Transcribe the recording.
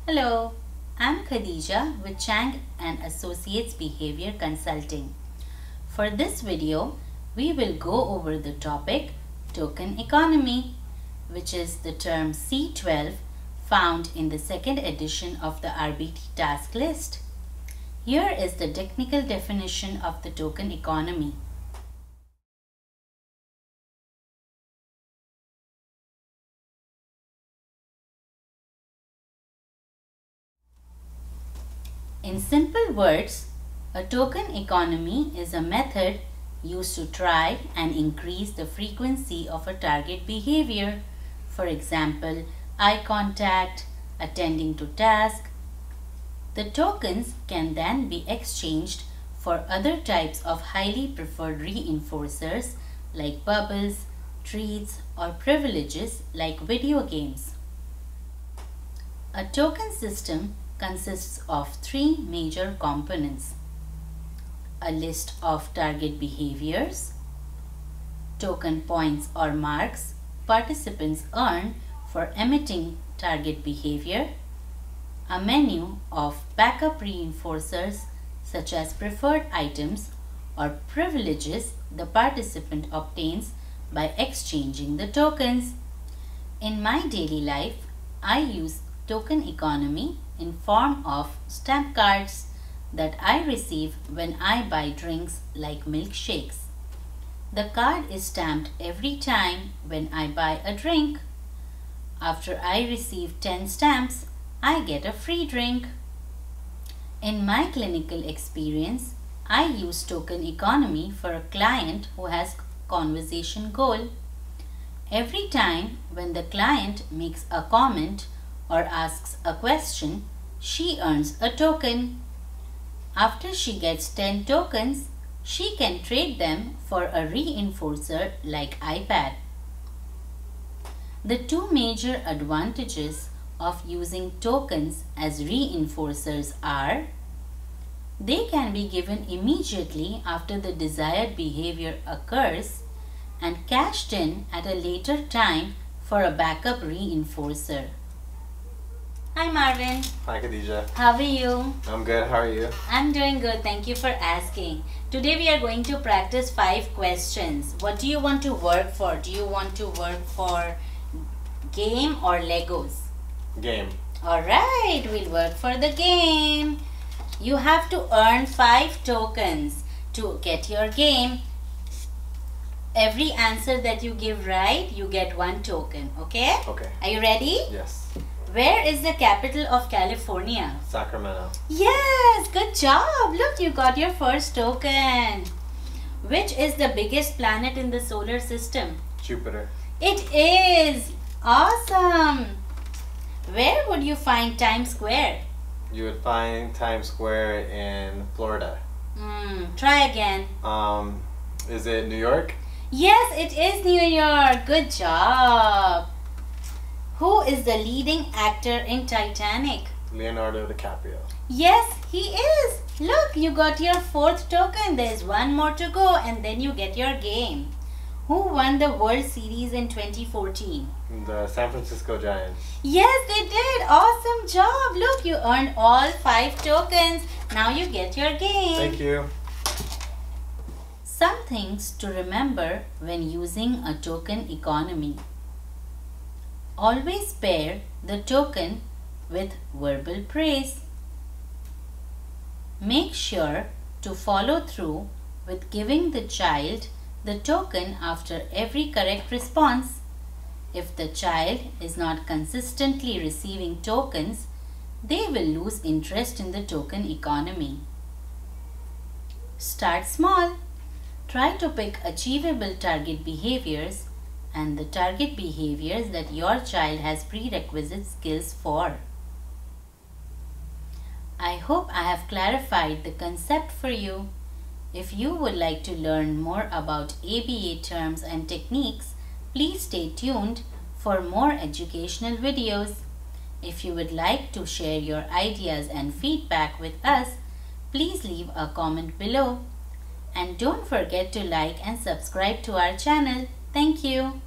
Hello, I'm Khadija with Chang and Associates Behavior Consulting. For this video, we will go over the topic token economy, which is the term C12 found in the second edition of the RBT task list. Here is the technical definition of the token economy. In simple words, a token economy is a method used to try and increase the frequency of a target behavior. For example, eye contact, attending to tasks. The tokens can then be exchanged for other types of highly preferred reinforcers like bubbles, treats, or privileges like video games. A token system consists of three major components: a list of target behaviors, token points or marks participants earn for emitting target behavior, a menu of backup reinforcers such as preferred items or privileges the participant obtains by exchanging the tokens. In my daily life, I use token economy in form of stamp cards that I receive when I buy drinks like milkshakes. The card is stamped every time when I buy a drink. After I receive 10 stamps, I get a free drink. In my clinical experience, I use token economy for a client who has conversation goal. Every time when the client makes a comment or asks a question, she earns a token. After she gets 10 tokens, she can trade them for a reinforcer like iPad. The two major advantages of using tokens as reinforcers are: they can be given immediately after the desired behavior occurs and cashed in at a later time for a backup reinforcer. Hi Marvin. Hi Khadija. How are you? I'm good. How are you? I'm doing good. Thank you for asking. Today we are going to practice 5 questions. What do you want to work for? Do you want to work for game or Legos? Game. Alright, we'll work for the game. You have to earn 5 tokens to get your game. Every answer that you give right, you get 1 token. Okay? Okay. Are you ready? Yes. Where is the capital of California? Sacramento. Yes, good job. Look, you got your first token. Which is the biggest planet in the solar system? Jupiter. It is. Awesome. Where would you find Times Square? You would find Times Square in Florida. Try again. Is it New York? Yes, it is New York. Good job. Who is the leading actor in Titanic? Leonardo DiCaprio. Yes, he is. Look, you got your 4th token. There's 1 more to go and then you get your game. Who won the World Series in 2014? The San Francisco Giants. Yes, they did. Awesome job. Look, you earned all 5 tokens. Now you get your game. Thank you. Some things to remember when using a token economy. Always pair the token with verbal praise. Make sure to follow through with giving the child the token after every correct response. If the child is not consistently receiving tokens, they will lose interest in the token economy. Start small. Try to pick achievable target behaviors and the target behaviors that your child has prerequisite skills for. I hope I have clarified the concept for you. If you would like to learn more about ABA terms and techniques, please stay tuned for more educational videos. If you would like to share your ideas and feedback with us, please leave a comment below. And don't forget to like and subscribe to our channel. Thank you.